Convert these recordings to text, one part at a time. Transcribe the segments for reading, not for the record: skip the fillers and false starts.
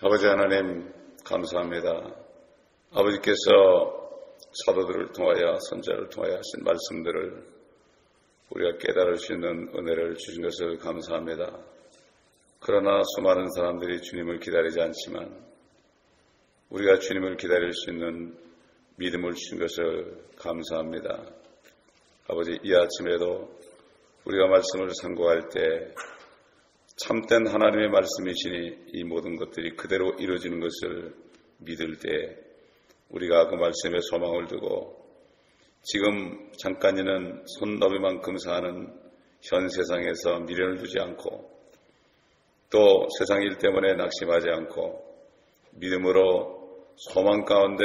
아버지 하나님 감사합니다. 아버지께서 사도들을 통하여 선자를 통하여 하신 말씀들을 우리가 깨달을 수 있는 은혜를 주신 것을 감사합니다. 그러나 수많은 사람들이 주님을 기다리지 않지만 우리가 주님을 기다릴 수 있는 믿음을 주신 것을 감사합니다. 아버지, 이 아침에도 우리가 말씀을 상고할 때 참된 하나님의 말씀이시니 이 모든 것들이 그대로 이루어지는 것을 믿을 때 우리가 그 말씀에 소망을 두고 지금 잠깐이는 손너비만큼 사는 현 세상에서 미련을 두지 않고 또 세상 일 때문에 낙심하지 않고 믿음으로 소망 가운데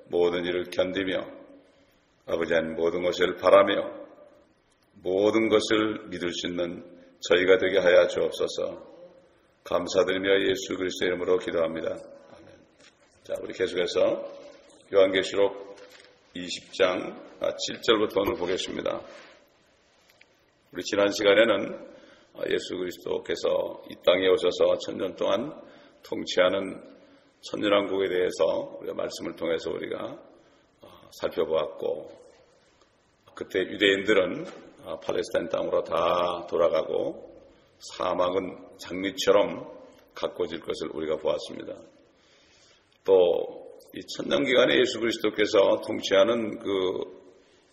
모든 일을 견디며 아버지 하나님 모든 것을 바라며 모든 것을 믿을 수 있는 저희가 되게 하여 주옵소서. 감사드리며 예수 그리스도의 이름으로 기도합니다. 아멘. 자, 우리 계속해서 요한계시록 20장 7절부터 오늘 보겠습니다. 우리 지난 시간에는 예수 그리스도께서 이 땅에 오셔서 천년 동안 통치하는 천년왕국에 대해서 우리가 말씀을 통해서 우리가 살펴보았고, 그때 유대인들은 팔레스타인 땅으로 다 돌아가고 사막은 장미처럼 가꿔질 것을 우리가 보았습니다. 또 이 천년기간에 예수 그리스도께서 통치하는 그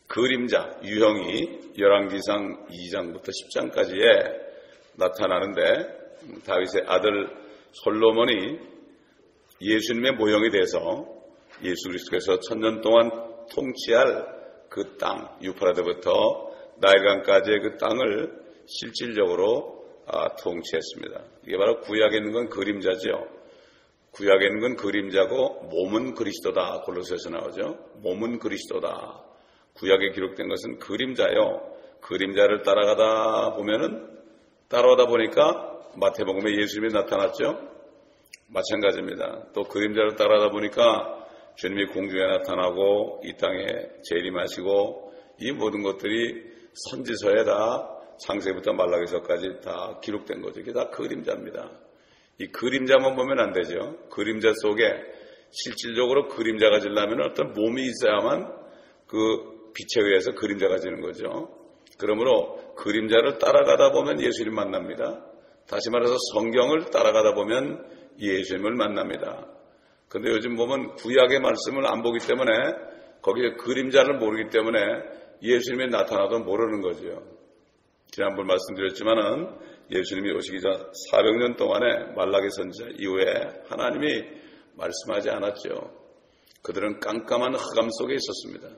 그림자 유형이 열왕기상 2장부터 10장까지에 나타나는데, 다윗의 아들 솔로몬이 예수님의 모형이 돼서 예수 그리스도께서 천년 동안 통치할 그 땅, 유프라데부터 나일강까지의 그 땅을 실질적으로 통치했습니다. 이게 바로 구약에 있는 건 그림자죠. 구약에 있는 건 그림자고 몸은 그리스도다. 골로새에서 나오죠. 몸은 그리스도다. 구약에 기록된 것은 그림자요. 그림자를 따라가다 보니까 마태복음에 예수님이 나타났죠. 마찬가지입니다. 또 그림자를 따라가다 보니까 주님이 공중에 나타나고 이 땅에 재림하시고 이 모든 것들이 선지서에 다 창세기부터 말라기서까지 다 기록된 거죠. 이게 다 그림자입니다. 이 그림자만 보면 안 되죠. 그림자 속에 실질적으로 그림자가 지려면 어떤 몸이 있어야만 그 빛에 의해서 그림자가 지는 거죠. 그러므로 그림자를 따라가다 보면 예수님 만납니다. 다시 말해서 성경을 따라가다 보면 예수님을 만납니다. 그런데 요즘 보면 구약의 말씀을 안 보기 때문에 거기에 그림자를 모르기 때문에 예수님이 나타나도 모르는 거죠. 지난번 말씀드렸지만은 예수님이 오시기 전 400년 동안에 말라기 선지자 이후에 하나님이 말씀하지 않았죠. 그들은 깜깜한 흑암 속에 있었습니다.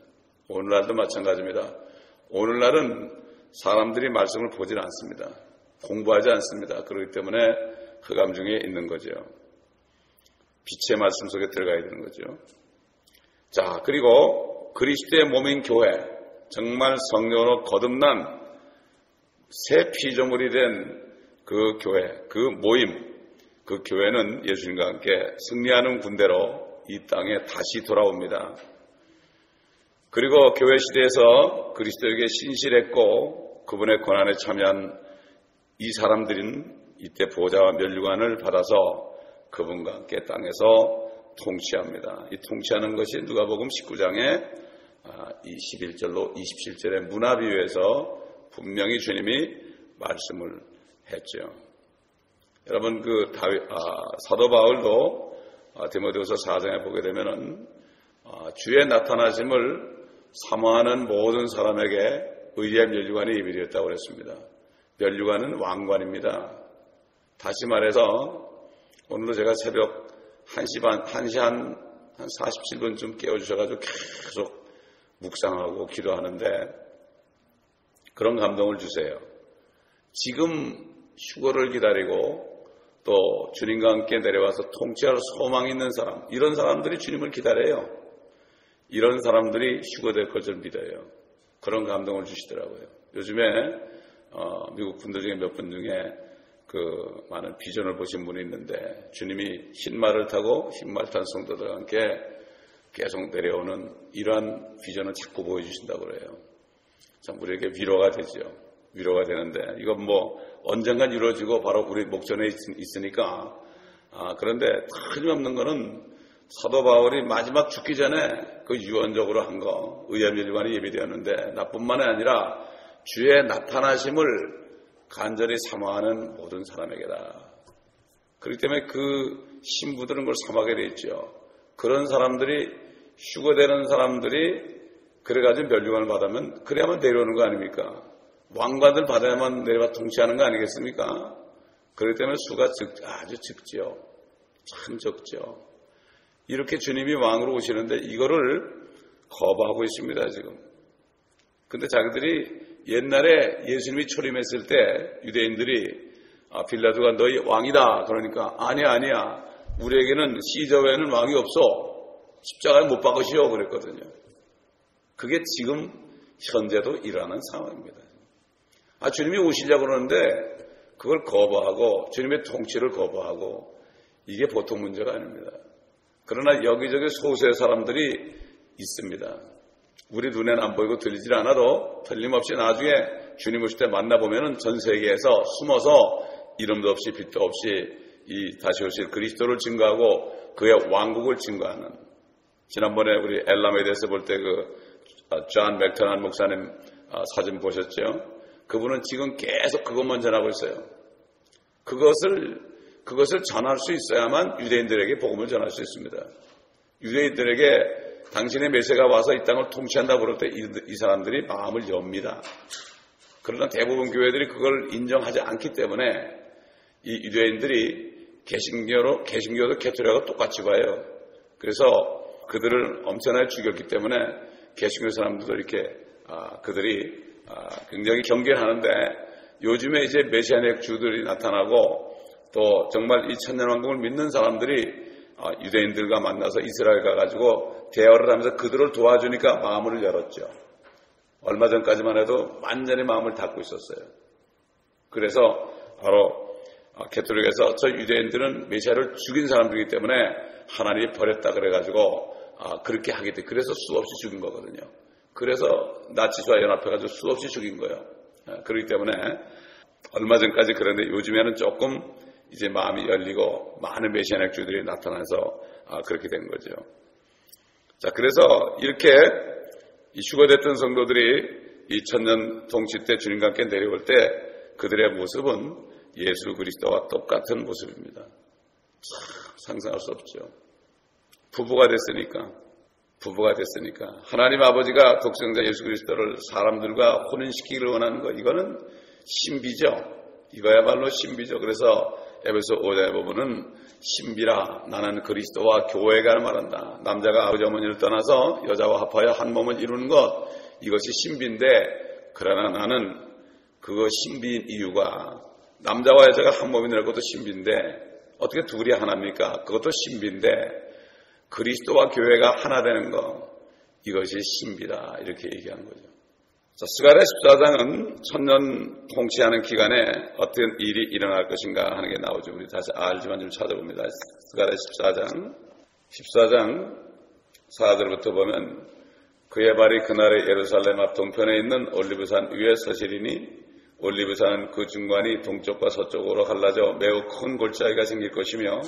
오늘날도 마찬가지입니다. 오늘날은 사람들이 말씀을 보질 않습니다. 공부하지 않습니다. 그렇기 때문에 흑암 중에 있는 거죠. 빛의 말씀 속에 들어가야 되는 거죠. 자, 그리고 그리스도의 몸인 교회, 정말 성령으로 거듭난 새 피조물이 된 그 교회, 그 모임, 그 교회는 예수님과 함께 승리하는 군대로 이 땅에 다시 돌아옵니다. 그리고 교회 시대에서 그리스도에게 신실했고 그분의 고난에 참여한 이 사람들은 이때 보좌와 면류관을 받아서 그분과 함께 땅에서 통치합니다. 이 통치하는 것이 누가복음 19장에 21절로 27절의 문화비유에서 분명히 주님이 말씀을 했죠. 여러분, 사도 바울도 디모데후서 4장에 보게 되면은 주의 나타나심을 사모하는 모든 사람에게 의리의 면류관이 예비되었다고 그랬습니다. 면류관은 왕관입니다. 다시 말해서 오늘도 제가 새벽 1시 한 47분쯤 깨워주셔가지고 계속 묵상하고 기도하는데 그런 감동을 주세요. 지금 휴거를 기다리고 또 주님과 함께 내려와서 통치할 소망이 있는 사람, 이런 사람들이 주님을 기다려요. 이런 사람들이 휴거될 것을 믿어요. 그런 감동을 주시더라고요. 요즘에 미국 분들 중에 몇 분 중에 그 많은 비전을 보신 분이 있는데 주님이 흰말을 타고 흰말 탄 성도들과 함께 계속 내려오는 이러한 비전을 자꾸 보여주신다고 그래요. 참 우리에게 위로가 되죠. 위로가 되는데 이건 뭐 언젠간 이루어지고 바로 우리 목전에 있으니까 그런데 틀림없는 거는 사도 바울이 마지막 죽기 전에 그 유언적으로 한 거, 의암일관이 예비되었는데 나뿐만이 아니라 주의 나타나심을 간절히 사모하는 모든 사람에게다. 그렇기 때문에 그 신부들은 그걸 사모하게 돼 있죠. 그런 사람들이 휴거되는 사람들이 그래가지고 멸류관을 받으면 그래야만 내려오는 거 아닙니까? 왕관을 받아야만 내려와 통치하는 거 아니겠습니까? 그렇기 때문에 수가 아주 적지요. 참 적죠. 이렇게 주님이 왕으로 오시는데 이거를 거부하고 있습니다, 지금. 근데 자기들이 옛날에 예수님이 초림했을 때 유대인들이 빌라도가 너희 왕이다. 그러니까 아니야. 우리에게는 시저 외에는 왕이 없어. 십자가에 못 박으시오. 그랬거든요. 그게 지금 현재도 일어나는 상황입니다. 주님이 오시려고 그러는데 그걸 거부하고 주님의 통치를 거부하고 이게 보통 문제가 아닙니다. 그러나 여기저기 소수의 사람들이 있습니다. 우리 눈에는 안 보이고 들리질 않아도 틀림없이 나중에 주님 오실 때 만나보면은 전 세계에서 숨어서 이름도 없이 빛도 없이 이 다시 오실 그리스도를 증거하고 그의 왕국을 증거하는. 지난번에 우리 엘라메드에서 볼 때 존 맥터난 목사님 사진 보셨죠? 그분은 지금 계속 그것만 전하고 있어요. 그것을 전할 수 있어야만 유대인들에게 복음을 전할 수 있습니다. 유대인들에게 당신의 메시아가 와서 이 땅을 통치한다고 그럴 때 이 사람들이 마음을 엽니다. 그러나 대부분 교회들이 그걸 인정하지 않기 때문에 이 유대인들이 개신교도 캐토릭하고 똑같이 봐요. 그래서 그들을 엄청나게 죽였기 때문에 개신교 사람들도 이렇게 그들이 굉장히 경계하는데 요즘에 이제 메시아닉 주들이 나타나고 또 정말 이 천년왕국을 믿는 사람들이 유대인들과 만나서 이스라엘 가가지고 대화를 하면서 그들을 도와주니까 마음을 열었죠. 얼마 전까지만 해도 완전히 마음을 닫고 있었어요. 그래서 바로 캐토릭에서 저 유대인들은 메시아를 죽인 사람들이기 때문에 하나님이 버렸다 그래가지고 그렇게 하게 돼. 그래서 수없이 죽인 거거든요. 그래서 나치수와 연합해가지고 수없이 죽인 거예요. 그렇기 때문에 얼마 전까지 그런데 요즘에는 조금 이제 마음이 열리고 많은 메시아닉 주들이 나타나서 그렇게 된 거죠. 자, 그래서 이렇게 휴거됐던 성도들이 이 천년 통치 때 주님과 함께 내려올 때 그들의 모습은 예수 그리스도와 똑같은 모습입니다. 참 상상할 수 없죠. 부부가 됐으니까 하나님 아버지가 독생자 예수 그리스도를 사람들과 혼인시키기를 원하는 거 이거는 신비죠. 이거야말로 신비죠. 그래서 에베소 5장에 보면은 신비라 나는 그리스도와 교회가 말한다. 남자가 아버지 어머니를 떠나서 여자와 합하여 한 몸을 이루는 것 이것이 신비인데 그러나 나는 그거 신비인 이유가 남자와 여자가 한 몸이라는 것도 신비인데 어떻게 둘이 하나입니까? 그것도 신비인데 그리스도와 교회가 하나 되는 거 이것이 신비다 이렇게 얘기하는 거죠. 자, 스가랴 14장은 천년 통치하는 기간에 어떤 일이 일어날 것인가 하는 게 나오죠. 우리 다시 알지만 좀 찾아봅니다. 스가랴 14장 4절부터 보면 그의 발이 그날의 예루살렘 앞 동편에 있는 올리브산 위에 서시리니 올리브산은 그 중간이 동쪽과 서쪽으로 갈라져 매우 큰 골짜기가 생길 것이며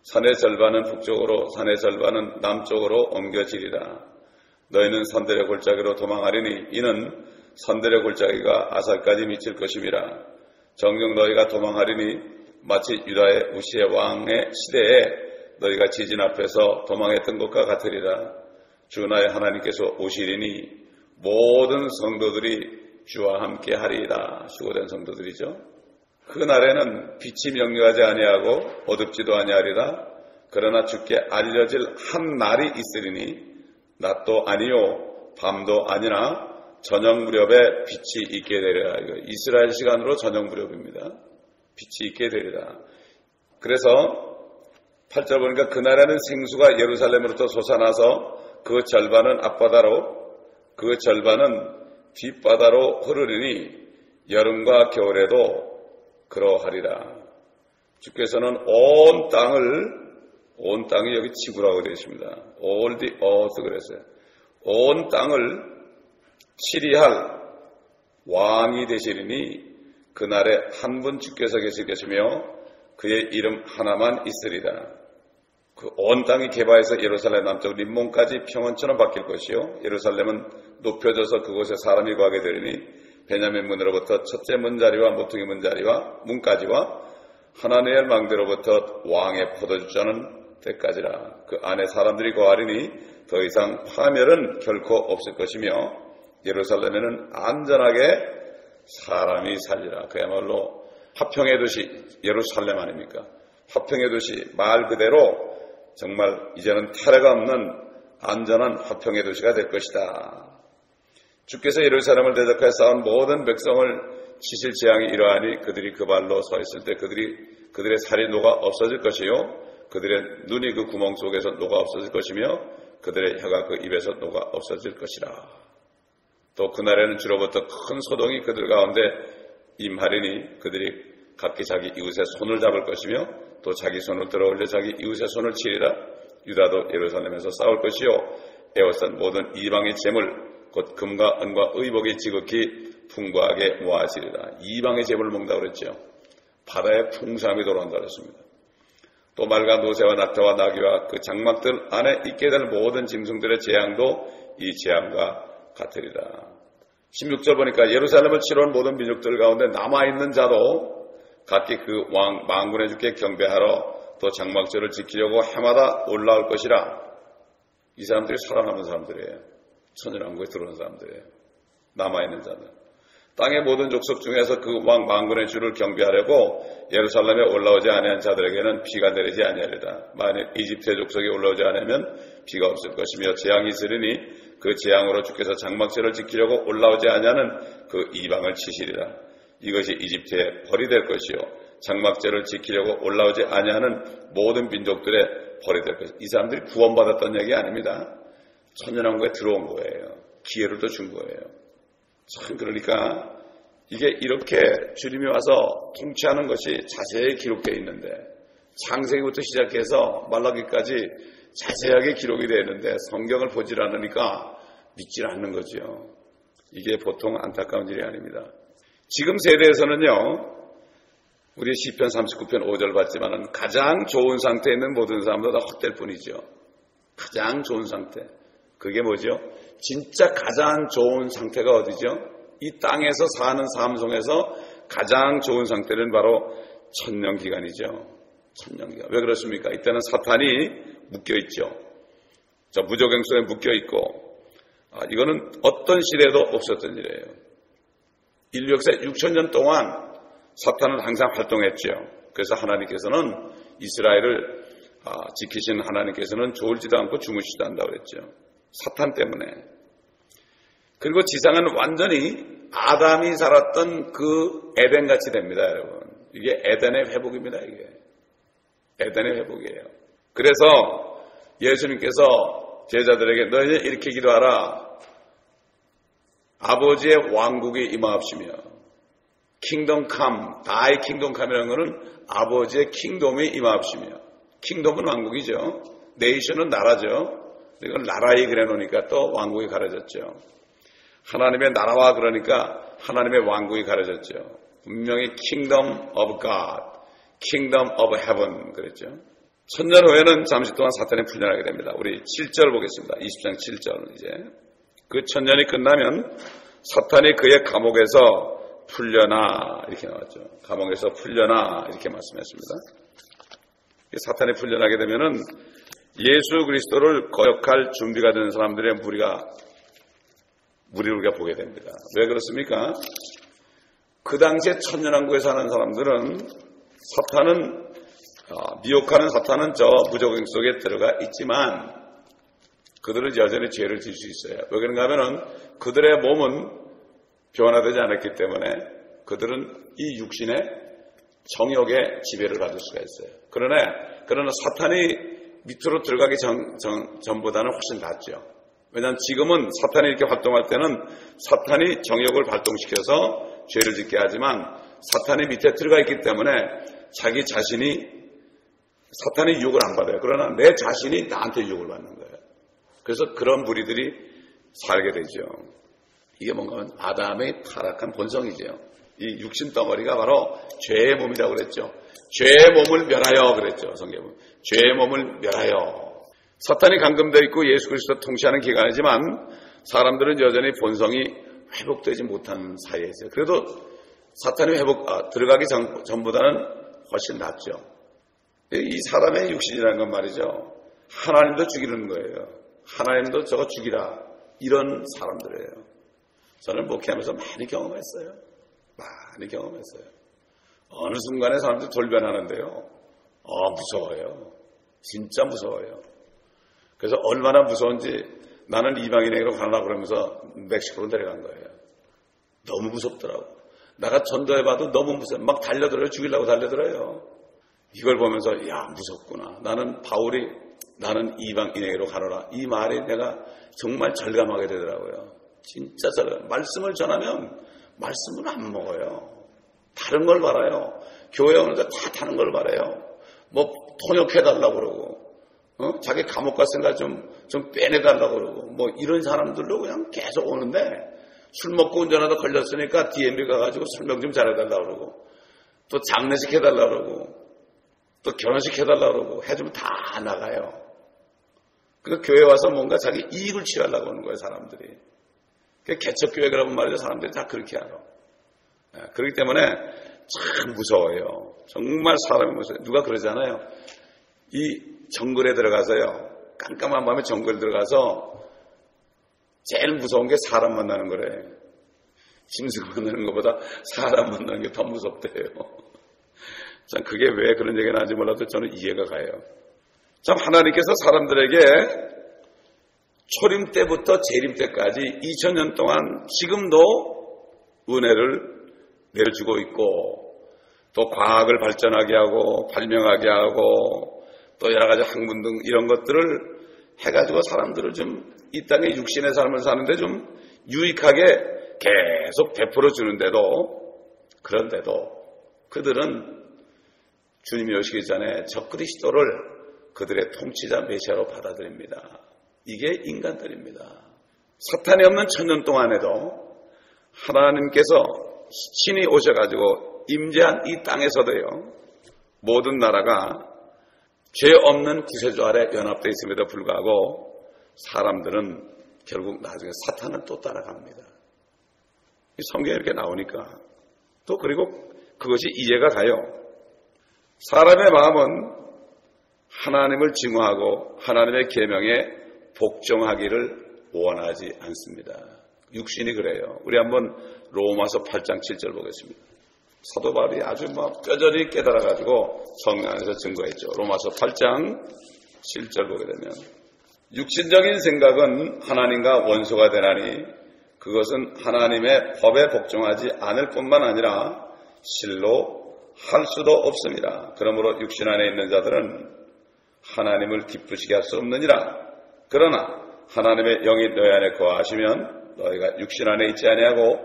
산의 절반은 북쪽으로 산의 절반은 남쪽으로 옮겨지리라. 너희는 산들의 골짜기로 도망하리니 이는 산들의 골짜기가 아살까지 미칠 것임이라. 정녕 너희가 도망하리니 마치 유다의 우시의 왕의 시대에 너희가 지진 앞에서 도망했던 것과 같으리라. 주 나의 하나님께서 오시리니 모든 성도들이 주와 함께 하리이다. 수고된 성도들이죠. 그 날에는 빛이 명료하지 아니하고 어둡지도 아니하리라. 그러나 주께 알려질 한 날이 있으리니 낮도 아니요 밤도 아니나 저녁 무렵에 빛이 있게 되리라. 이거 이스라엘 시간으로 저녁 무렵입니다. 빛이 있게 되리라. 그래서 8절 보니까 그날에는 생수가 예루살렘으로부터 솟아나서 그 절반은 앞바다로 그 절반은 뒷바다로 흐르리니 여름과 겨울에도 그러하리라. 주께서는 온 땅이 여기 지구라고 되어 있습니다. All the earth 그랬어요. 온 땅을 치리할 왕이 되시리니 그날에 한 분 주께서 계실 것이며 그의 이름 하나만 있으리라. 그 온 땅이 개바해서 예루살렘 남쪽 림몬까지 평원처럼 바뀔 것이요 예루살렘은 높여져서 그곳에 사람이 거하게 되리니 베냐민 문으로부터 첫째 문자리와 모퉁이 문자리와 문까지와 하나네엘 망대로부터 왕의 포도주 자는 때까지라. 그 안에 사람들이 거하리니 더 이상 파멸은 결코 없을 것이며 예루살렘에는 안전하게 사람이 살리라. 그야말로 화평의 도시 예루살렘 아닙니까? 화평의 도시, 말 그대로 정말 이제는 탈해가 없는 안전한 화평의 도시가 될 것이다. 주께서 예루살렘을 대적하여 싸운 모든 백성을 치실 재앙이 이러하니 그들이 그 발로 서 있을 때 그들의 살이 녹아 없어질 것이요 그들의 눈이 그 구멍 속에서 녹아 없어질 것이며 그들의 혀가 그 입에서 녹아 없어질 것이라. 또 그날에는 주로부터 큰 소동이 그들 가운데 임하리니 그들이 각기 자기 이웃의 손을 잡을 것이며 또 자기 손을 들어올려 자기 이웃의 손을 치리라. 유다도 예루살렘에서 싸울 것이요 에워싼 모든 이방의 재물 곧 금과 은과 의복이 지극히 풍부하게 모아지리라. 이방의 재물을 먹는다고 그랬죠. 바다에 풍성함이 돌아온다고 그랬습니다. 또 말과 노새와 낙타와 나귀와 그 장막들 안에 있게 될 모든 짐승들의 재앙도 이 재앙과 같으리라. 16절 보니까 예루살렘을 치러온 모든 민족들 가운데 남아있는 자도 각기 그 왕 만군의 주께 경배하러 또 장막절을 지키려고 해마다 올라올 것이라. 이 사람들이 살아남은 사람들이에요. 천연왕국에 들어온 사람들이에요. 남아있는 자들. 땅의 모든 족속 중에서 그 왕 만군의 주를 경배하려고 예루살렘에 올라오지 아니한 자들에게는 비가 내리지 아니하리라. 만일 이집트의 족속이 올라오지 않으면 비가 없을 것이며 재앙이 있으리니 그 재앙으로 주께서 장막절을 지키려고 올라오지 아니하는 그 이방을 치시리라. 이것이 이집트의 벌이 될 것이요 장막절을 지키려고 올라오지 아니하는 모든 민족들의 벌이 될 것이요. 이 사람들이 구원받았던 얘기 아닙니다. 천연왕국에 들어온 거예요. 기회를 또 준 거예요. 참 그러니까 이게 이렇게 주님이 와서 통치하는 것이 자세히 기록되어 있는데 창세기부터 시작해서 말라기까지 자세하게 기록이 되어 있는데 성경을 보질 않으니까 믿질 않는 거죠. 이게 보통 안타까운 일이 아닙니다. 지금 세대에서는요. 우리 시편 39편 5절 봤지만 가장 좋은 상태에 있는 모든 사람도 다 헛될 뿐이죠. 가장 좋은 상태. 그게 뭐죠? 진짜 가장 좋은 상태가 어디죠? 이 땅에서 사는 삶 속에서 가장 좋은 상태는 바로 천년기간이죠. 천년기간. 왜 그렇습니까? 이때는 사탄이 묶여있죠. 저 무저갱 속에 묶여있고 이거는 어떤 시대에도 없었던 일이에요. 인류 역사 6,000년 동안 사탄은 항상 활동했죠. 그래서 하나님께서는 이스라엘을 지키신 하나님께서는 졸지도 않고 주무시지도 않다고 그랬죠. 사탄 때문에. 그리고 지상은 완전히 아담이 살았던 그 에덴같이 됩니다, 여러분. 이게 에덴의 회복입니다, 이게. 에덴의 회복이에요. 그래서 예수님께서 제자들에게 너희는 이렇게 기도하라. 아버지의 왕국이 임하옵시며 킹덤 캄, 다이 킹덤 캄이라는 것은 아버지의 킹덤이 임하옵시며 킹덤은 왕국이죠. 네이션은 나라죠. 이건 나라에 그래 놓으니까 또 왕국이 가려졌죠. 하나님의 나라와 그러니까 하나님의 왕국이 가려졌죠. 분명히 킹덤 오브 갓, 킹덤 오브 헤븐 그랬죠. 천년 후에는 잠시 동안 사탄이 풀려나게 됩니다. 우리 7절 보겠습니다. 20장 7절 이제. 그 천년이 끝나면 사탄이 그의 감옥에서 풀려나 이렇게 나왔죠. 감옥에서 풀려나 이렇게 말씀했습니다. 사탄이 풀려나게 되면은 예수 그리스도를 거역할 준비가 되는 사람들의 무리를 우리가 보게 됩니다. 왜 그렇습니까? 그 당시에 천년왕국에 사는 사람들은 사탄은 미혹하는 사탄은 저 무저갱 속에 들어가 있지만 그들은 여전히 죄를 질 수 있어요. 왜 그런가 하면은 그들의 몸은 변화되지 않았기 때문에 그들은 이 육신의 정욕의 지배를 받을 수가 있어요. 그러나 사탄이 밑으로 들어가기 전보다는 훨씬 낫죠. 왜냐하면 지금은 사탄이 이렇게 활동할 때는 사탄이 정욕을 발동시켜서 죄를 짓게 하지만 사탄이 밑에 들어가 있기 때문에 자기 자신이 사탄의 유혹을 안 받아요. 그러나 내 자신이 나한테 유혹을 받는 거예요. 그래서 그런 무리들이 살게 되죠. 이게 뭔가 하면 아담의 타락한 본성이죠. 이 육신 덩어리가 바로 죄의 몸이라고 그랬죠. 죄의 몸을 멸하여 그랬죠. 성경은. 죄의 몸을 멸하여. 사탄이 감금되어 있고 예수 그리스도 통치하는 기간이지만 사람들은 여전히 본성이 회복되지 못한 사이에 있어요. 그래도 사탄이 들어가기 전보다는 훨씬 낫죠. 이 사람의 육신이라는 건 말이죠. 하나님도 죽이는 거예요. 하나님도 저거 죽이라. 이런 사람들이에요. 저는 목회하면서 많이 경험했어요. 어느 순간에 사람들이 돌변하는데요. 무서워요. 진짜 무서워요. 그래서 얼마나 무서운지 나는 이방인에게로 가려고 그러면서 멕시코로 내려간 거예요. 너무 무섭더라고. 내가 전도해봐도 너무 무서워. 막 달려들어요. 죽이려고 달려들어요. 이걸 보면서 야 무섭구나. 나는 바울이 나는 이방인에게로 가노라. 이 말이 내가 정말 절감하게 되더라고요. 진짜 절감. 말씀을 전하면 말씀을 안 먹어요. 다른 걸 바라요. 교회 오는데 다 다른 걸 바라요. 뭐 통역해달라고 그러고 자기 감옥 갔으니까 좀 빼내달라고 그러고 뭐 이런 사람들로 그냥 계속 오는데 술 먹고 운전하다 걸렸으니까 DMB 가가지고 설명 좀 잘해달라고 그러고 또 장례식 해달라고 그러고 또 결혼식 해달라고 그러고 해주면 다 나가요. 그 교회 와서 뭔가 자기 이익을 취하려고 하는 거예요, 사람들이. 개척교회라고 말이죠. 사람들이 다 그렇게 알아. 그렇기 때문에 참 무서워요. 정말 사람이 무서워요. 누가 그러잖아요. 이 정글에 들어가서요. 깜깜한 밤에 정글에 들어가서 제일 무서운 게 사람 만나는 거래. 짐승 만나는 것보다 사람 만나는 게 더 무섭대요. 참 그게 왜 그런 얘기가 나는지 몰라도 저는 이해가 가요. 참 하나님께서 사람들에게 초림 때부터 재림 때까지 2000년 동안 지금도 은혜를 내려주고 있고 또 과학을 발전하게 하고 발명하게 하고 또 여러 가지 학문 등 이런 것들을 해가지고 사람들을 좀 이 땅에 육신의 삶을 사는데 좀 유익하게 계속 베풀어 주는데도 그런데도 그들은 주님이 오시기 전에 저 그리스도를 그들의 통치자 메시아로 받아들입니다. 이게 인간들입니다. 사탄이 없는 1000년 동안에도 하나님께서 신이 오셔가지고 임재한 이 땅에서도요 모든 나라가 죄 없는 구세주 아래 연합되어 있음에도 불구하고 사람들은 결국 나중에 사탄을 또 따라갑니다. 이 성경에 이렇게 나오니까 또 그리고 그것이 이해가 가요. 사람의 마음은 하나님을 증오하고 하나님의 계명에 복종하기를 원하지 않습니다. 육신이 그래요. 우리 한번 로마서 8장 7절 보겠습니다. 사도 바울이 아주 뼈저리 깨달아가지고 성령 안에서 증거했죠. 로마서 8장 7절 보게 되면 육신적인 생각은 하나님과 원수가 되나니 그것은 하나님의 법에 복종하지 않을 뿐만 아니라 실로 할 수도 없습니다. 그러므로 육신 안에 있는 자들은 하나님을 기쁘시게 할 수 없느니라. 그러나 하나님의 영이 너희 안에 거하시면 너희가 육신 안에 있지 아니하고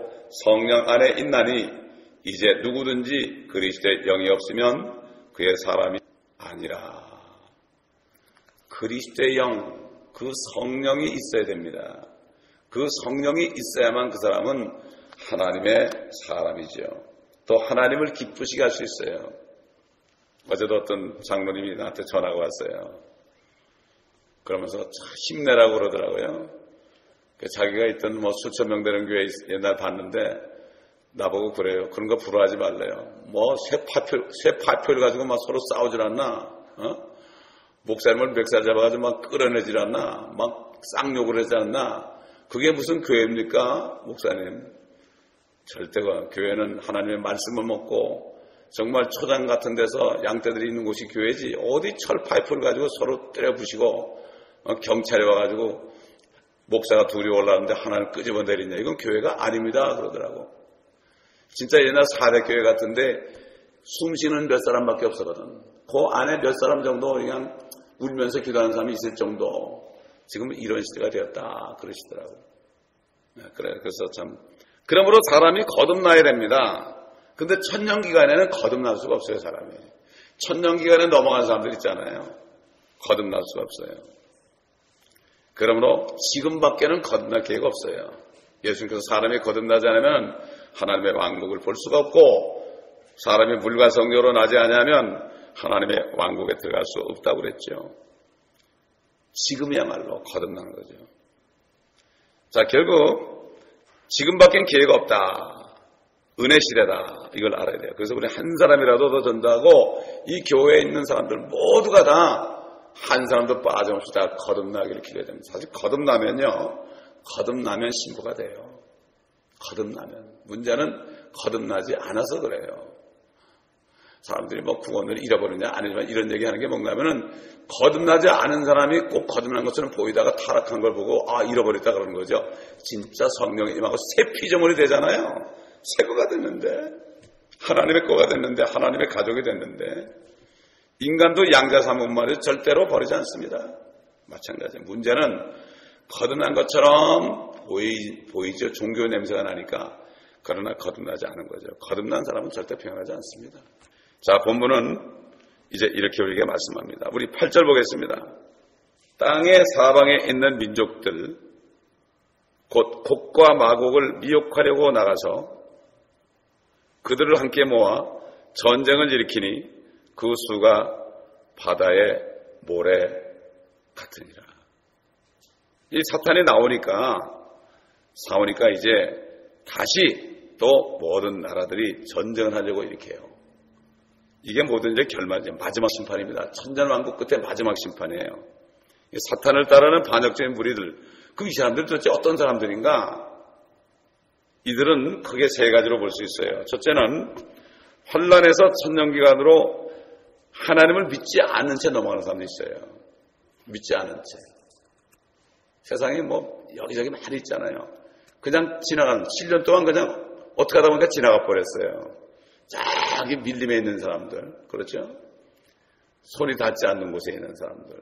성령 안에 있나니 이제 누구든지 그리스도의 영이 없으면 그의 사람이 아니라. 그리스도의 영, 그 성령이 있어야 됩니다. 그 성령이 있어야만 그 사람은 하나님의 사람이죠. 또 하나님을 기쁘시게 할 수 있어요. 어제도 어떤 장로님이 나한테 전화가 왔어요. 그러면서 힘내라고 그러더라고요. 자기가 있던 수천 명 되는 교회 옛날 봤는데 나보고 그래요. 그런 거 부러워하지 말래요. 새 파표를 가지고 막 서로 싸우질 않나? 목사님을 멱살 잡아가지고 막 끌어내질 않나? 막 쌍욕을 하지 않나? 그게 무슨 교회입니까? 목사님. 절대 교회는 하나님의 말씀을 먹고 정말 초장 같은 데서 양떼들이 있는 곳이 교회지. 어디 철 파이프를 가지고 서로 때려 부시고 경찰이 와가지고 목사가 둘이 올라왔는데 하나를 끄집어 내리냐. 이건 교회가 아닙니다. 그러더라고. 진짜 옛날 4대 교회 같은데 숨쉬는 몇 사람밖에 없었거든. 그 안에 몇 사람 정도 그냥 울면서 기도하는 사람이 있을 정도. 지금 이런 시대가 되었다. 그러시더라고요. 그래서 참. 그러므로 사람이 거듭나야 됩니다. 근데 천년기간에는 거듭날 수가 없어요, 사람이. 천년기간에 넘어간 사람들 있잖아요. 거듭날 수가 없어요. 그러므로 지금밖에는 거듭날 기회가 없어요. 예수님께서 사람이 거듭나지 않으면 하나님의 왕국을 볼 수가 없고 사람이 물과 성령으로 나지 아니하면 하나님의 왕국에 들어갈 수 없다고 그랬죠. 지금이야말로 거듭나는 거죠. 자, 결국 지금밖엔 기회가 없다. 은혜 시대다. 이걸 알아야 돼요. 그래서 우리 한 사람이라도 더 전도하고 이 교회에 있는 사람들 모두가 다 한 사람도 빠짐없이 다 거듭나기를 기도해야 됩니다. 사실 거듭나면 신부가 돼요. 거듭나면. 문제는 거듭나지 않아서 그래요. 사람들이 뭐 구원을 잃어버리냐 아니지만 이런 얘기하는 게 뭔가면은 거듭나지 않은 사람이 꼭 거듭난 것처럼 보이다가 타락한 걸 보고 잃어버렸다 그러는 거죠. 진짜 성령이 임하고 새 피조물이 되잖아요. 새 거가 됐는데 하나님의 거가 됐는데 하나님의 가족이 됐는데 인간도 양자 삼은 말을 절대로 버리지 않습니다. 마찬가지예요. 문제는 거듭난 것처럼 보이죠. 종교 냄새가 나니까. 그러나 거듭나지 않은 거죠. 거듭난 사람은 절대 평안하지 않습니다. 자, 본문은 이제 이렇게 우리에게 말씀합니다. 우리 8절 보겠습니다. 땅의 사방에 있는 민족들 곧 곡과 마곡을 미혹하려고 나가서 그들을 함께 모아 전쟁을 일으키니 그 수가 바다의 모래 같으니라. 이 사탄이 싸우니까 이제 다시 또 모든 나라들이 전쟁을 하려고 이렇게 해요. 이게 모든 이제 마지막 심판입니다. 천년왕국 끝에 마지막 심판이에요. 사탄을 따르는 반역적인 무리들, 이 사람들 도대체 어떤 사람들인가? 이들은 크게 세 가지로 볼 수 있어요. 첫째는 환난에서 천년기간으로 하나님을 믿지 않은 채 넘어가는 사람도 있어요. 믿지 않은 채. 세상에 뭐 여기저기 많이 있잖아요. 그냥 지나가는 7년 동안 그냥 어떻게 하다 보니까 지나가 버렸어요. 저기 밀림에 있는 사람들, 그렇죠? 손이 닿지 않는 곳에 있는 사람들,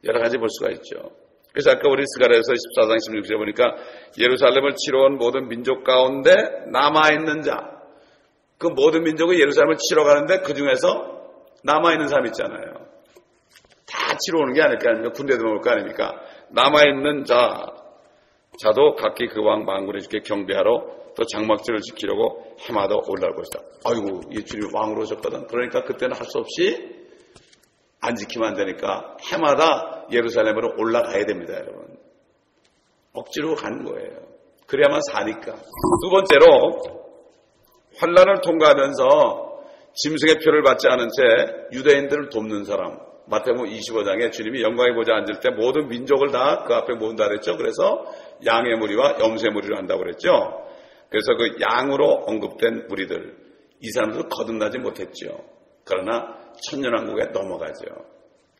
여러 가지 볼 수가 있죠. 그래서 아까 우리 스가랴서 14장 16절에 보니까 예루살렘을 치러 온 모든 민족 가운데 남아있는 자, 그 모든 민족이 예루살렘을 치러 가는데 그 중에서 남아있는 사람 있잖아요. 다 치러 오는 게 아닐까, 군대도 올 거 아닙니까? 남아있는 자도 각기 그 왕 만군의 주께 경배하러 또 장막절을 지키려고 해마다 올라올 것이다. 아이고, 예수님이 왕으로 오셨거든. 그러니까 그때는 할 수 없이 안 지키면 안 되니까 해마다 예루살렘으로 올라가야 됩니다, 여러분. 억지로 가는 거예요. 그래야만 사니까. 두 번째로 환난을 통과하면서 짐승의 표를 받지 않은 채 유대인들을 돕는 사람. 마태복음 25장에 주님이 영광의 보좌에 앉을 때 모든 민족을 다 그 앞에 모은다 그랬죠. 그래서 양의 무리와 염소의 무리를 한다고 그랬죠. 그래서 그 양으로 언급된 무리들, 이 사람들은 거듭나지 못했죠. 그러나 천년왕국에 넘어가죠.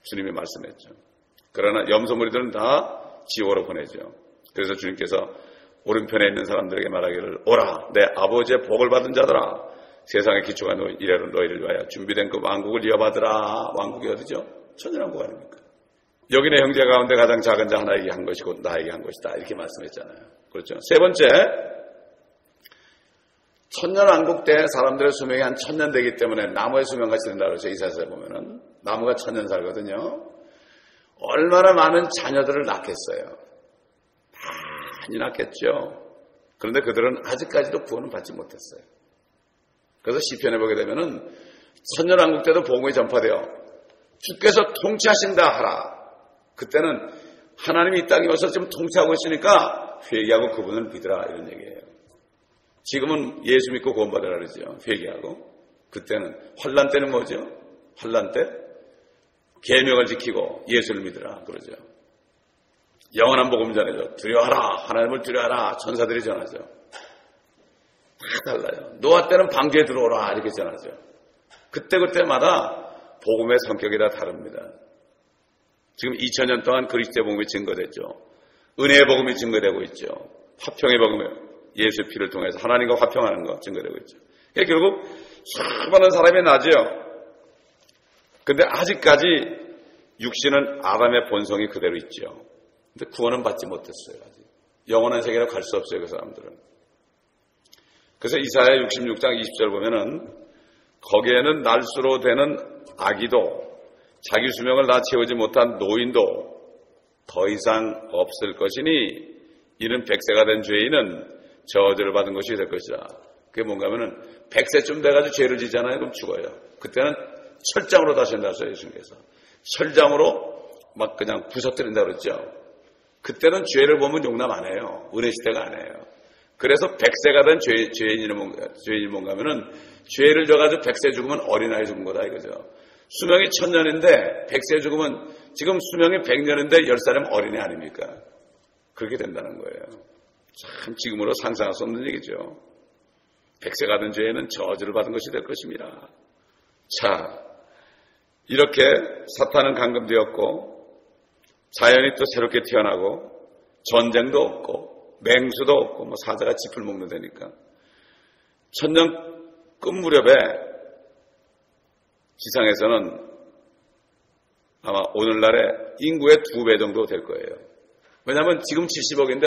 주님이 말씀했죠. 그러나 염소 무리들은 다 지옥으로 보내죠. 그래서 주님께서 오른편에 있는 사람들에게 말하기를, 오라, 내 아버지의 복을 받은 자들아, 세상의 기초가 이래로 너희를 위하여 준비된 그 왕국을 이어받으라. 왕국이 어디죠? 천년왕국 아닙니까? 여기는 형제 가운데 가장 작은 자 하나에게 한 것이고 나에게 한 것이다. 이렇게 말씀했잖아요. 그렇죠? 세 번째, 천년왕국 때 사람들의 수명이 한 1000년 되기 때문에 나무의 수명같이 된다 그러죠. 이사야서에 보면은 나무가 1000년 살거든요. 얼마나 많은 자녀들을 낳겠어요. 많이 낳겠죠. 그런데 그들은 아직까지도 구원을 받지 못했어요. 그래서 시편에 보게 되면은 천년왕국 때도 복음이 전파되어 주께서 통치하신다 하라. 그때는 하나님이 이 땅에 와서 지금 통치하고 있으니까 회개하고 그분을 믿으라, 이런 얘기예요. 지금은 예수 믿고 구원받으라 그러죠. 회개하고. 그때는 환난 때는 뭐죠? 환난 때 계명을 지키고 예수를 믿으라 그러죠. 영원한 복음 전해줘. 두려워하라. 하나님을 두려워하라. 천사들이 전하죠. 다 달라요. 노아 때는 방주에 들어오라 이렇게 전하죠. 그때마다 복음의 성격이 다 다릅니다. 지금 2000년 동안 그리스도의 복음이 증거됐죠. 은혜의 복음이 증거되고 있죠. 화평의 복음이 예수의 피를 통해서 하나님과 화평하는 거 증거되고 있죠. 그러니까 결국 수많은 사람이 나죠. 근데 아직까지 육신은 아담의 본성이 그대로 있죠. 근데 구원은 받지 못했어요. 아직. 영원한 세계로 갈 수 없어요, 그 사람들은. 그래서 이사야 66장 20절 보면은 거기에는 날수로 되는 아기도 자기 수명을 다 채우지 못한 노인도 더 이상 없을 것이니 이는 100세가 된 죄인은 저주를 받은 것이 될 것이다. 그게 뭔가 하면은 100세쯤 돼가지고 죄를 지잖아요. 그럼 죽어요. 그때는 철장으로 다시 한다고 예수님께서. 철장으로 막 그냥 부서뜨린다고 그랬죠. 그때는 죄를 보면 용납 안 해요. 은혜 시대가 안 해요. 그래서 100세가 된 죄인이 뭔가 하면은 죄를 져가지고 100세 죽으면 어린아이 죽은 거다 이거죠. 수명이 1000년인데 100세 죽으면 지금 수명이 100년인데 10살이면 어린애 아닙니까? 그렇게 된다는 거예요. 참 지금으로 상상할 수 없는 얘기죠. 100세가 된 죄에는 저주를 받은 것이 될 것입니다. 자, 이렇게 사탄은 감금되었고 자연이 또 새롭게 태어나고 전쟁도 없고 맹수도 없고 뭐 사자가 짚을 먹는 데니까 천년 끝 무렵에 지상에서는 아마 오늘날의 인구의 2배 정도 될 거예요. 왜냐하면 지금 70억인데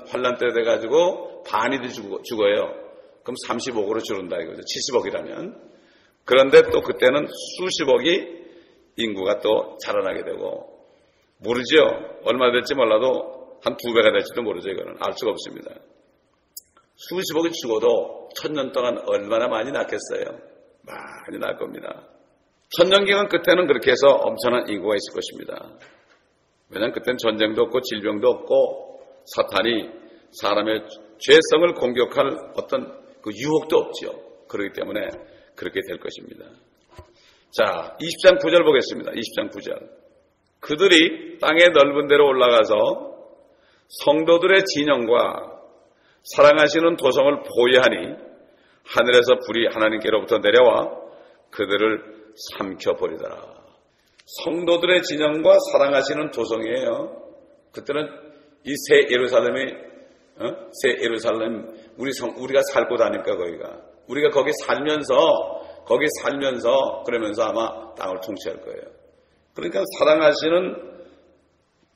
환란 때 돼가지고 반이 죽어요. 그럼 35억으로 줄은다 이거죠. 70억이라면. 그런데 또 그때는 수십억이 인구가 또 자라나게 되고 모르죠. 얼마 될지 몰라도 한 2배가 될지도 모르죠. 이거는 알 수가 없습니다. 수십억이 죽어도 1000년 동안 얼마나 많이 낳겠어요. 많이 낳을 겁니다. 천년기간 끝에는 그렇게 해서 엄청난 인구가 있을 것입니다. 왜냐하면 그때는 전쟁도 없고 질병도 없고 사탄이 사람의 죄성을 공격할 어떤 그 유혹도 없죠. 그렇기 때문에 그렇게 될 것입니다. 자, 20장 9절 보겠습니다. 20장 9절. 그들이 땅의 넓은 데로 올라가서 성도들의 진영과 사랑하시는 도성을 포위하니 하늘에서 불이 하나님께로부터 내려와 그들을 삼켜버리더라. 성도들의 진영과 사랑하시는 도성이에요. 그때는 이 새 예루살렘이 새 예루살렘 우리가 살 곳 아닐까 거기가. 우리가 거기 살면서 그러면서 아마 땅을 통치할 거예요. 그러니까 사랑하시는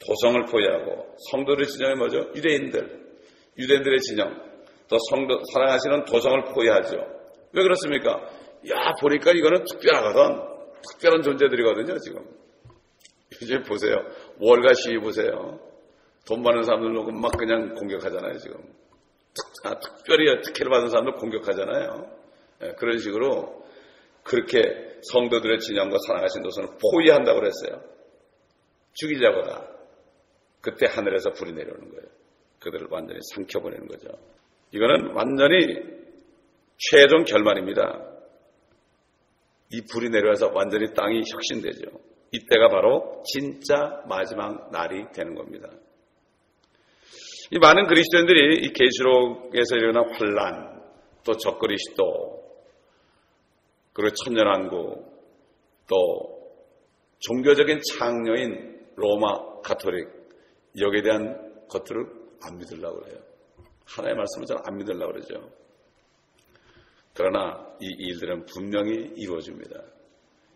도성을 포위하고 성도들의 진영이 뭐죠? 유대인들의 진영 또 사랑하시는 도성을 포위하죠. 왜 그렇습니까? 야 보니까 이거는 특별한 존재들이거든요. 지금 이제 보세요. 월가 시위 보세요. 돈 많은 사람들 놓고 막 그냥 공격하잖아요. 지금 특별히 특혜를 받은 사람들 공격하잖아요. 네, 그런 식으로 그렇게 성도들의 진영과 사랑하신 도성을 포위한다고 그랬어요. 죽이려고 다. 그때 하늘에서 불이 내려오는 거예요. 그들을 완전히 삼켜버리는 거죠. 이거는 완전히 최종 결말입니다. 이 불이 내려와서 완전히 땅이 혁신되죠. 이때가 바로 진짜 마지막 날이 되는 겁니다. 이 많은 그리스도인들이 이 계시록에서 일어난 환란, 또 적그리스도, 그리고 천년왕국, 또 종교적인 창녀인 로마 가톨릭 여기에 대한 것들을 안 믿으려고 그래요. 하나님의 말씀을 잘 안 믿으려고 그러죠. 그러나 이 일들은 분명히 이루어집니다.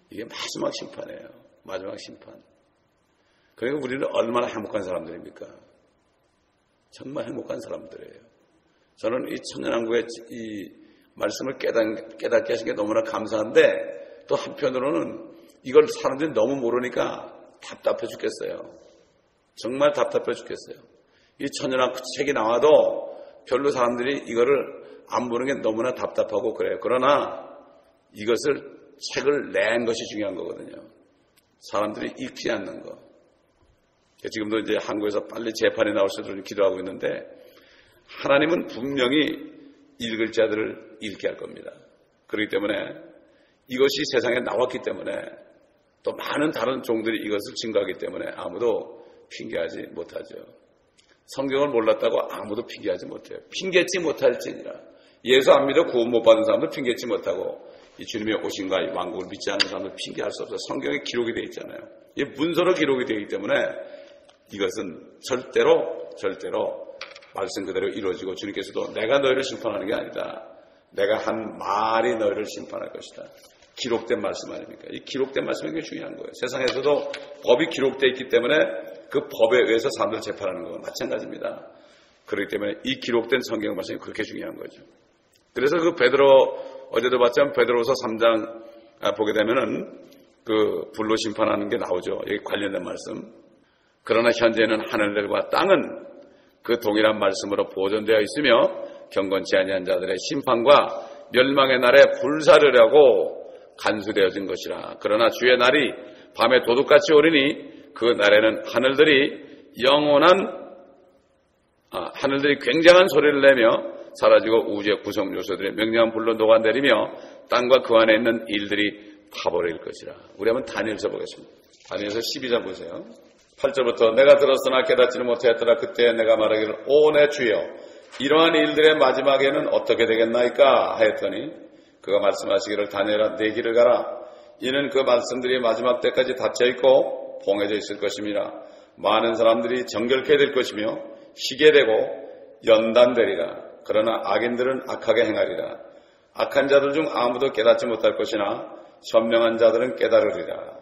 이게 마지막 심판이에요. 마지막 심판. 그러니까 우리는 얼마나 행복한 사람들입니까? 정말 행복한 사람들이에요. 저는 이 천년왕국의 이 말씀을 깨닫게 하신 게 너무나 감사한데 또 한편으로는 이걸 사람들이 너무 모르니까 답답해 죽겠어요. 정말 답답해 죽겠어요. 이 천년왕국 책이 나와도 별로 사람들이 이거를 안 보는 게 너무나 답답하고 그래요. 그러나 이것을 책을 낸 것이 중요한 거거든요. 사람들이 읽지 않는 거. 지금도 이제 한국에서 빨리 재판이 나올 수 있도록 기도하고 있는데 하나님은 분명히 읽을 자들을 읽게 할 겁니다. 그렇기 때문에 이것이 세상에 나왔기 때문에 또 많은 다른 종들이 이것을 증거하기 때문에 아무도 핑계하지 못하죠. 성경을 몰랐다고 아무도 핑계하지 못해요. 핑계치 못할지니라. 예수 안 믿어 구원 못 받은 사람들 핑계치 못하고 이 주님의 오심과 이 왕국을 믿지 않는 사람들 핑계할 수 없어요. 성경에 기록이 되어 있잖아요. 이 문서로 기록이 되어 있기 때문에 이것은 절대로 말씀 그대로 이루어지고 주님께서도 내가 너희를 심판하는 게 아니다. 내가 한 말이 너희를 심판할 것이다. 기록된 말씀 아닙니까? 이 기록된 말씀이 굉장히 중요한 거예요. 세상에서도 법이 기록되어 있기 때문에 그 법에 의해서 사람들을 재판하는 거와 마찬가지입니다. 그렇기 때문에 이 기록된 성경 말씀이 그렇게 중요한 거죠. 그래서 그 베드로 어제도 봤지만 베드로서 3장 보게 되면은 그 불로 심판하는 게 나오죠. 여기 관련된 말씀. 그러나 현재는 하늘들과 땅은 그 동일한 말씀으로 보존되어 있으며 경건치 아니한 자들의 심판과 멸망의 날에 불사르려고 간수되어진 것이라. 그러나 주의 날이 밤에 도둑같이 오리니 그 날에는 하늘들이 굉장한 소리를 내며 사라지고 우주의 구성 요소들이 명령한 불로 녹아내리며 땅과 그 안에 있는 일들이 타버릴 것이라. 우리 한번 다니엘서 보겠습니다. 다니엘서 12장 보세요. 8절부터 내가 들었으나 깨닫지는 못하였더라. 그때 내가 말하기를 오 내 주여 이러한 일들의 마지막에는 어떻게 되겠나이까 하였더니 그가 말씀하시기를 다니엘아 내 길을 가라. 이는 그 말씀들이 마지막 때까지 닫혀있고 봉해져 있을 것임이라. 많은 사람들이 정결케 될 것이며 희게 되고 연단되리라. 그러나 악인들은 악하게 행하리라. 악한 자들 중 아무도 깨닫지 못할 것이나 현명한 자들은 깨달으리라.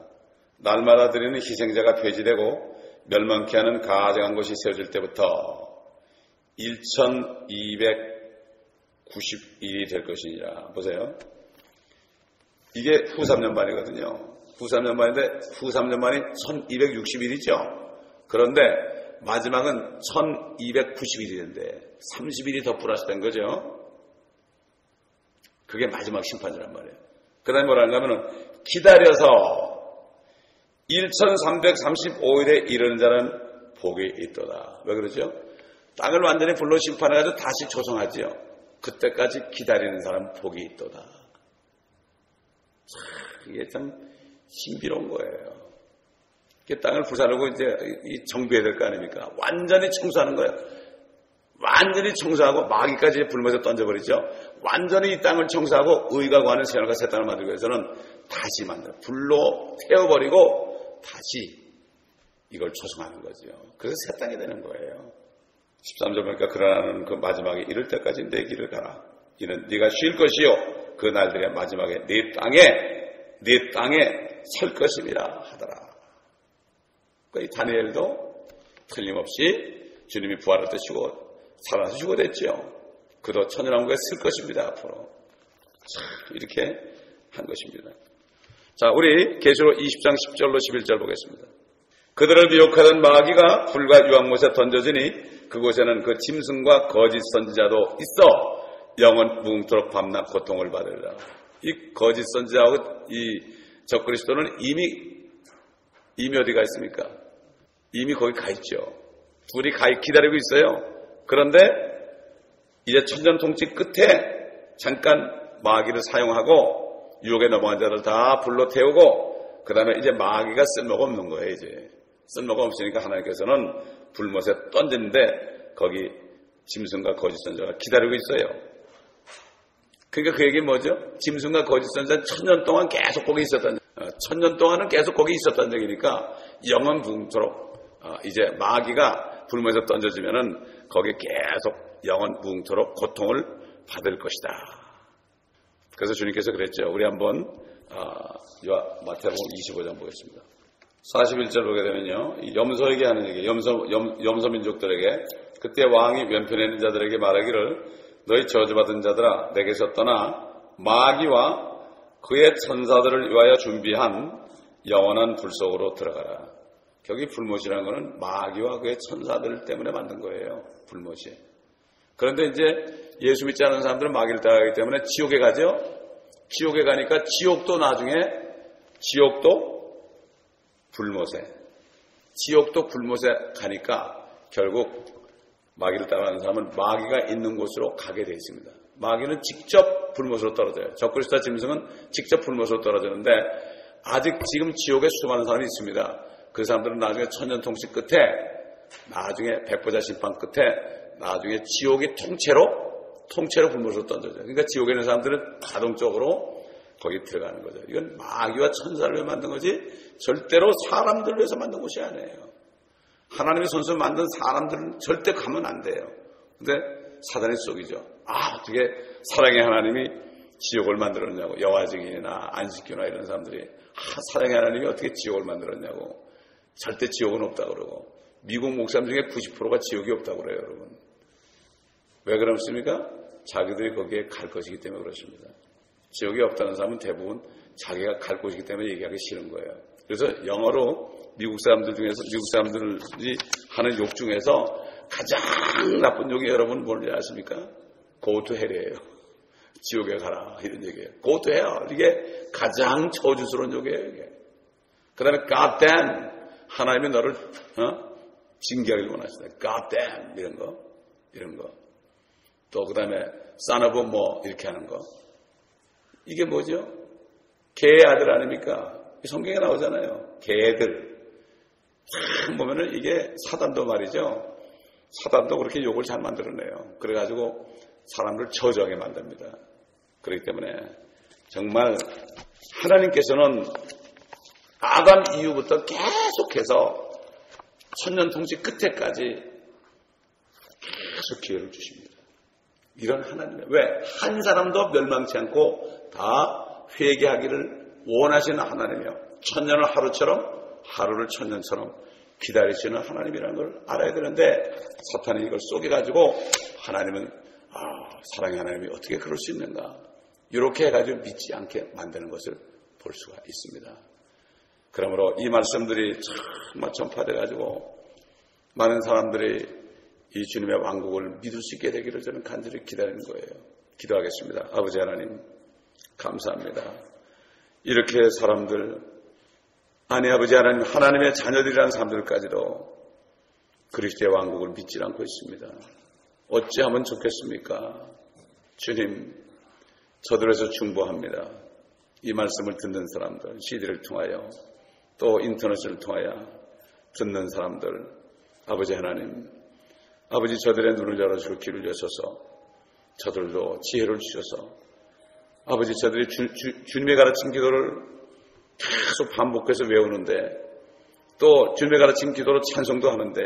날마다 드리는 희생자가 폐지되고 멸망케 하는 가증한 것이 세워질 때부터 1290일이 될 것이니라. 보세요. 이게 후 3년반이거든요. 후 3년반인데 후 3년반이 1260일이죠. 그런데 마지막은 1290일인데 30일이 더 플러스된 거죠. 그게 마지막 심판이란 말이에요. 그 다음에 뭐라는가 하면은 기다려서 1335일에 이르는 자는 복이 있도다. 왜 그러죠? 땅을 완전히 불로 심판해가지고 다시 조성하지요. 그때까지 기다리는 사람은 복이 있도다. 이게 참 신비로운 거예요. 이게 땅을 부사르고 이제 정비해야 될 거 아닙니까? 완전히 청소하는 거예요. 완전히 청소하고 마귀까지 불못에 던져버리죠. 완전히 이 땅을 청소하고 의가 구하는 새하늘과 새 땅을 만들기 위해서는 다시 만들어 불로 태워버리고 다시 이걸 조성하는 거죠. 그래서 새 땅이 되는 거예요. 13절 보니까 그러나는 그 마지막에 이를 때까지 내 길을 가라. 이는 네가 쉴 것이요 그 날들의 마지막에 네 땅에 설 것임이라 하더라. 이 다니엘도 틀림없이 주님이 부활을 뜻이고 살아서 죽어댔죠. 그도 천연왕국에 쓸 것입니다. 앞으로 이렇게 한 것입니다. 자, 우리 계시록 20장 10절로 11절 보겠습니다. 그들을 미혹하던 마귀가 불과 유황못에 던져지니 그곳에는 그 짐승과 거짓 선지자도 있어 영원 무궁토록 밤낮 고통을 받으리라. 이 거짓 선지자하고 이 적그리스도는 이미 어디가 있습니까? 이미 거기 가 있죠. 둘이 기다리고 있어요. 그런데 이제 천년통치 끝에 잠깐 마귀를 사용하고 유혹에 넘어간 자를 다 불러 태우고 그 다음에 이제 마귀가 쓸모가 없는 거예요. 이제 쓸모가 없으니까 하나님께서는 불못에 던지는데 거기 짐승과 거짓 선지자가 기다리고 있어요. 그러니까 그 얘기는 뭐죠? 짐승과 거짓 선지자는 1000년 동안 계속 거기 있었다는 1000년 동안은 계속 거기 있었다는 얘기니까 영원 무궁토록 이제 마귀가 불못에 던져지면은 거기에 계속 영원 무궁토록 고통을 받을 것이다. 그래서 주님께서 그랬죠. 우리 한번 마태복음 25장 보겠습니다. 41절 보게 되면요. 염소에게 하는 얘기, 염소 민족들에게 그때 왕이 왼편에 있는 자들에게 말하기를 너희 저주받은 자들아 내게서 떠나 마귀와 그의 천사들을 위하여 준비한 영원한 불 속으로 들어가라. 여기 불못이라는 것은 마귀와 그의 천사들 때문에 만든 거예요. 불못이. 그런데 이제 예수 믿지 않는 사람들은 마귀를 따라가기 때문에 지옥에 가죠. 지옥에 가니까 지옥도 나중에 불못에 가니까 결국 마귀를 따라가는 사람은 마귀가 있는 곳으로 가게 되어 있습니다. 마귀는 직접 불못으로 떨어져요. 적그리스도와 짐승은 직접 불못으로 떨어지는데 아직 지금 지옥에 수많은 사람이 있습니다. 그 사람들은 나중에 천년통치 끝에 나중에 백보자 심판 끝에 나중에 지옥이 통째로 불못으로 던져져요. 그러니까 지옥에 있는 사람들은 자동적으로 거기 들어가는 거죠. 이건 마귀와 천사를 위해 만든 거지 절대로 사람들을 위해서 만든 곳이 아니에요. 하나님의 손수로 만든 사람들은 절대 가면 안 돼요. 근데 사단이 속이죠. 어떻게 사랑의 하나님이 지옥을 만들었냐고. 여화증인이나 안식교나 이런 사람들이 사랑의 하나님이 어떻게 지옥을 만들었냐고. 절대 지옥은 없다고 그러고 미국 목사님 중에 90%가 지옥이 없다고 그래요. 여러분. 왜 그렇습니까? 자기들이 거기에 갈 것이기 때문에 그렇습니다. 지옥이 없다는 사람은 대부분 자기가 갈 곳이기 때문에 얘기하기 싫은 거예요. 그래서 영어로 미국 사람들이 하는 욕 중에서 가장 나쁜 욕이 여러분 뭔지 아십니까? go to hell이에요. 지옥에 가라 이런 얘기예요. go to hell. 이게 가장 저주스러운 욕이에요. 이게. 그 다음에 God damn. 하나님이 너를 징계하길 원하시다. God damn. 이런 거. 또 그 다음에 son of 뭐 이렇게 하는 거. 이게 뭐죠? 개의 아들 아닙니까? 성경에 나오잖아요. 개들. 참 보면은 이게 사단도 말이죠. 사단도 그렇게 욕을 잘 만들어내요. 그래가지고 사람을 저주하게 만듭니다. 그렇기 때문에 정말 하나님께서는 아담 이후부터 계속해서 천년통치 끝에까지 계속 기회를 주십니다. 이런 하나님의 왜? 한 사람도 멸망치 않고 다 회개하기를 원하시는 하나님이요. 천년을 하루처럼 하루를 천년처럼 기다리시는 하나님이라는 걸 알아야 되는데 사탄이 이걸 쏘개가지고 하나님은 사랑의 하나님이 어떻게 그럴 수 있는가 이렇게 해가지고 믿지 않게 만드는 것을 볼 수가 있습니다. 그러므로 이 말씀들이 정말 전파돼가지고 많은 사람들이 이 주님의 왕국을 믿을 수 있게 되기를 저는 간절히 기다리는 거예요. 기도하겠습니다. 아버지 하나님 감사합니다. 이렇게 사람들 아니 아버지 하나님 하나님의 자녀들이라는 사람들까지도 그리스도의 왕국을 믿지 않고 있습니다. 어찌하면 좋겠습니까? 주님 저들에서 중보합니다. 이 말씀을 듣는 사람들 CD를 통하여 또 인터넷을 통하여 듣는 사람들 아버지 하나님 아버지 저들의 눈을 열어주고 귀를 여셔서 저들도 지혜를 주셔서 아버지 저들이 주님의 가르친 기도를 계속 반복해서 외우는데 또 주님의 가르친 기도로 찬송도 하는데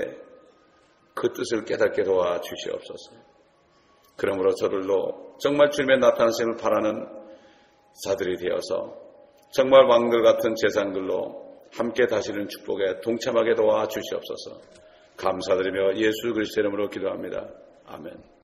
그 뜻을 깨닫게 도와주시옵소서. 그러므로 저들도 정말 주님의 나타나심을 바라는 자들이 되어서 정말 왕들 같은 제사장들로 함께 다시는 축복에 동참하게 도와주시옵소서. 감사드리며 예수 그리스도의 이름으로 기도합니다. 아멘.